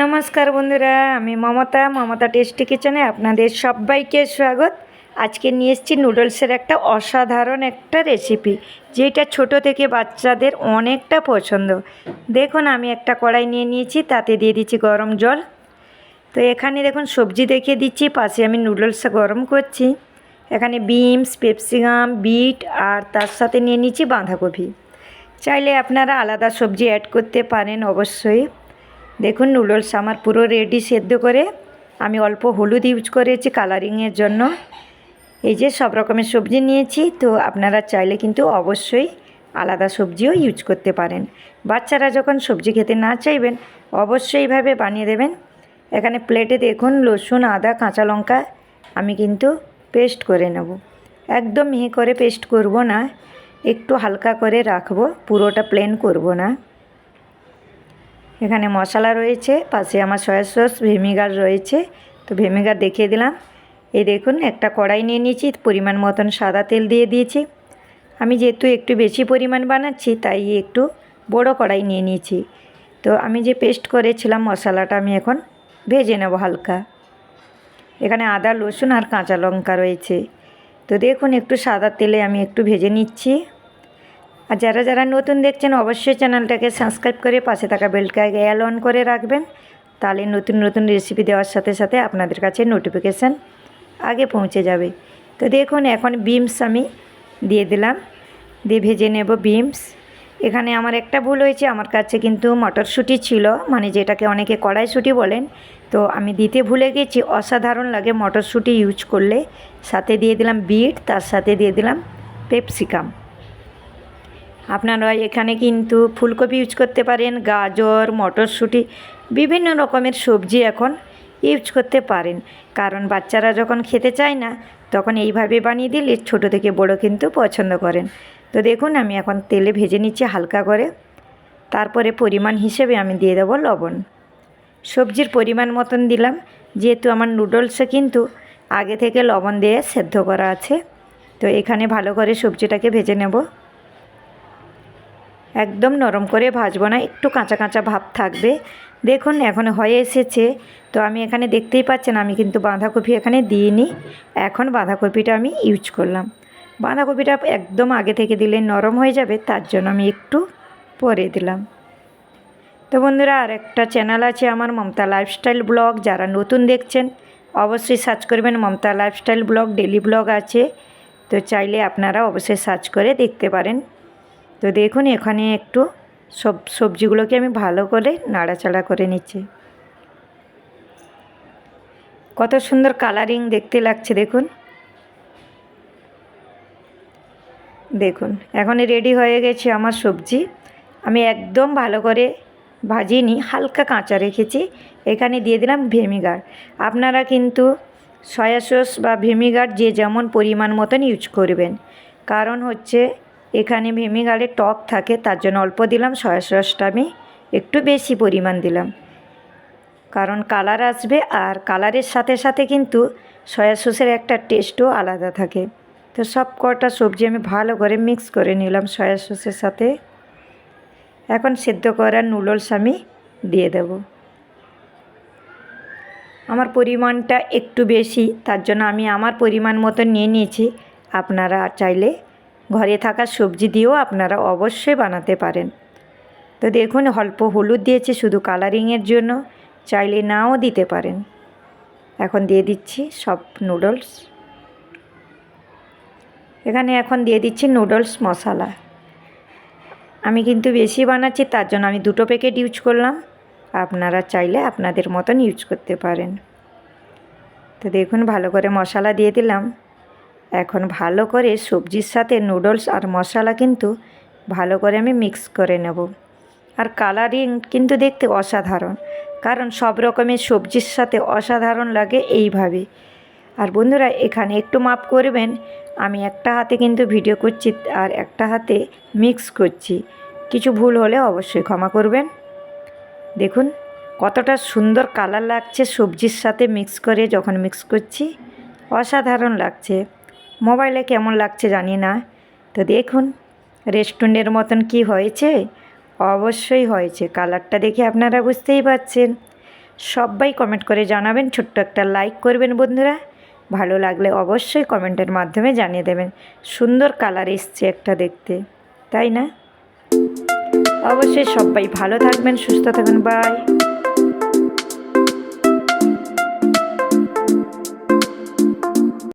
নমস্কার বন্ধুরা, আমি মমতা টেস্টি কিচেনে আপনাদের সবাইকে স্বাগত। আজকে নিয়ে এসেছি নুডলসের একটা অসাধারণ একটা রেসিপি, যেটা ছোট থেকে বাচ্চাদের অনেকটা পছন্দ। দেখুন, আমি একটা কড়াই নিয়ে নিয়েছি, তাতে দিয়ে দিচ্ছি গরম জল। তো এখানে দেখুন সবজি দেখিয়ে দিচ্ছি, পাশে আমি নুডলসটা গরম করছি। এখানে বিনস, ক্যাপসিকাম, বিট আর তার সাথে নিয়ে নিচ্ছি বাঁধাকপি। চাইলে আপনারা আলাদা সবজি অ্যাড করতে পারেন অবশ্যই। দেখুন, নুডলস আমার পুরো রেডি সেদ্ধ করে। আমি অল্প হলুদ ইউজ করেছি কালারিংয়ের জন্য। এই যে সব রকমের সবজি নিয়েছি, তো আপনারা চাইলে কিন্তু অবশ্যই আলাদা সবজিও ইউজ করতে পারেন। বাচ্চারা যখন সবজি খেতে না চাইবেন, অবশ্যই এইভাবে বানিয়ে দেবেন। এখানে প্লেটে দেখুন রসুন, আদা, কাঁচা লঙ্কা আমি কিন্তু পেস্ট করে নেব। একদম মিহি করে পেস্ট করব না, একটু হালকা করে রাখবো, পুরোটা প্লেন করব না। এখানে মশলা রয়েছে, পাশে আমার সয়া সস, ভিনেগার রয়েছে। তো ভিনেগার দেখিয়ে দিলাম। এই দেখুন, একটা কড়াই নিয়ে নিয়েছি, পরিমাণ মতন সাদা তেল দিয়ে দিয়েছি। আমি যেহেতু একটু বেশি পরিমাণ বানাচ্ছি, তাই একটু বড় কড়াই নিয়ে নিয়েছি। তো আমি যে পেস্ট করেছিলাম মশলাটা আমি এখন ভেজে নেব হালকা। এখানে আদা, রসুন আর কাঁচা লঙ্কা রয়েছে। তো দেখুন, একটু সাদা তেলে আমি একটু ভেজে নিচ্ছি। আর যারা যারা নতুন দেখছেন, অবশ্যই চ্যানেলটাকে সাবস্ক্রাইব করে পাশে থাকা বেলটাকে অন করে রাখবেন। তাহলে নতুন নতুন রেসিপি দেওয়ার সাথে সাথে আপনাদের কাছে নোটিফিকেশান আগে পৌঁছে যাবে। তো দেখুন, এখন বিনস আমি দিয়ে দিলাম, দিয়ে ভেজে নেব বিনস। এখানে আমার একটা ভুল হয়েছে, আমার কাছে কিন্তু মটরশুঁটি ছিল, মানে যেটাকে অনেকে কড়াইশুঁটি বলেন। তো আমি দিতে ভুলে গেছি। অসাধারণ লাগে মটরশুঁটি ইউজ করলে। সাথে দিয়ে দিলাম বিট, তার সাথে দিয়ে দিলাম ক্যাপসিকাম। আপনারা এখানে কিন্তু ফুলকপি ইউজ করতে পারেন, গাজর, মটরশুঁটি, বিভিন্ন রকমের সবজি এখন ইউজ করতে পারেন। কারণ বাচ্চারা যখন খেতে চায় না, তখন এইভাবে বানিয়ে দিলে ছোট থেকে বড় কিন্তু পছন্দ করেন। তো দেখুন, আমি এখন তেলে ভেজে নিচ্ছি হালকা করে। তারপরে পরিমাণ হিসেবে আমি দিয়ে দেবো লবণ। সবজির পরিমাণ মতন দিলাম, যেহেতু আমার নুডলসে কিন্তু আগে থেকে লবণ দিয়ে সেদ্ধ করা আছে। তো এখানে ভালো করে সবজিটাকে ভেজে নেব। একদম নরম করে ভাজবো না, একটু কাঁচা কাঁচা ভাব থাকবে। দেখুন, এখন হয়ে এসেছে। তো আমি এখানে দেখতেই পাচ্ছেন, আমি কিন্তু বাঁধাকপি এখানে দিইনি। এখন বাঁধাকপিটা আমি ইউজ করলাম। বাঁধাকপিটা একদম আগে থেকে দিলে নরম হয়ে যাবে, তার জন্য আমি একটু পরে দিলাম। তো বন্ধুরা, আর একটা চ্যানেল আছে আমার, মমতা লাইফস্টাইল ব্লগ। যারা নতুন দেখছেন অবশ্যই সার্চ করবেন Mamata lifestyle blog, daily blog আছে। তো চাইলে আপনারা অবশ্যই সার্চ করে দেখতে পারেন। তো দেখুন, এখানে একটু সবজিগুলোকে আমি ভালো করে নাড়াচাড়া করে নিচ্ছি। কত সুন্দর কালারিং দেখতে লাগছে দেখুন। দেখুন, এখন রেডি হয়ে গেছে আমার সবজি। আমি একদম ভালো করে ভাজিনি, হালকা কাঁচা রেখেছি। এখানে দিয়ে দিলাম ভিনেগার। আপনারা কিন্তু সয়া সস বা ভিনেগার যে যেমন পরিমাণ মতন ইউজ করবেন। কারণ হচ্ছে এখানে ভিনেগারে টক থাকে, তার জন্য অল্প দিলাম। সয়া সসটা আমি একটু বেশি পরিমাণ দিলাম, কারণ কালার আসবে। আর কালারের সাথে সাথে কিন্তু সয়া সসের একটা টেস্টও আলাদা থাকে। তো সব কটা সবজি আমি ভালো করে মিক্স করে নিলাম সয়া সসের সাথে। এখন সেদ্ধ করা নুডলস আমি দিয়ে দেব। আমার পরিমাণটা একটু বেশি, তার জন্য আমি আমার পরিমাণ মতো নিয়ে নিয়েছি। আপনারা চাইলে ঘরে থাকা সবজি দিয়েও আপনারা অবশ্যই বানাতে পারেন। তো দেখুন, অল্প হলুদ দিয়েছি শুধু কালারিংয়ের জন্য, চাইলে নাও দিতে পারেন। এখন দিয়ে দিচ্ছি সব নুডলস। এখানে এখন দিয়ে দিচ্ছি নুডলস মশলা। আমি কিন্তু বেশি বানাচ্ছি, তার জন্য আমি 2 প্যাকেট ইউজ করলাম। আপনারা চাইলে আপনাদের মতন ইউজ করতে পারেন। তো দেখুন, ভালো করে মশলা দিয়ে দিলাম। এখন ভালো করে সবজির সাথে নুডলস আর মশলা কিন্তু ভালো করে আমি মিক্স করে নেব। আর কালারিং কিন্তু দেখতে অসাধারণ, কারণ সব রকমের সবজির সাথে অসাধারণ লাগে এইভাবে। আর বন্ধুরা, এখানে একটু মাপ করবেন, আমি একটা হাতে কিন্তু ভিডিও করছি আর একটা হাতে মিক্স করছি। কিছু ভুল হলে অবশ্যই ক্ষমা করবেন। দেখুন কতটা সুন্দর কালার লাগছে সবজির সাথে মিক্স করে, যখন মিক্স করছি অসাধারণ লাগছে। মোবাইলে কেমন লাগছে জানি না। তো দেখুন, রেস্টুরেন্টের মতন কি হয়েছে? অবশ্যই হয়েছে। কালারটা দেখে আপনারা বুঝতেই পারছেন। সবাই কমেন্ট করে জানাবেন, ছোট্ট একটা লাইক করবেন বন্ধুরা। ভালো লাগলে অবশ্যই কমেন্টের মাধ্যমে জানিয়ে দেবেন। সুন্দর কালার এসছে একটা দেখতে, তাই না? অবশ্যই সবাই ভালো থাকবেন, সুস্থ থাকবেন, বাই।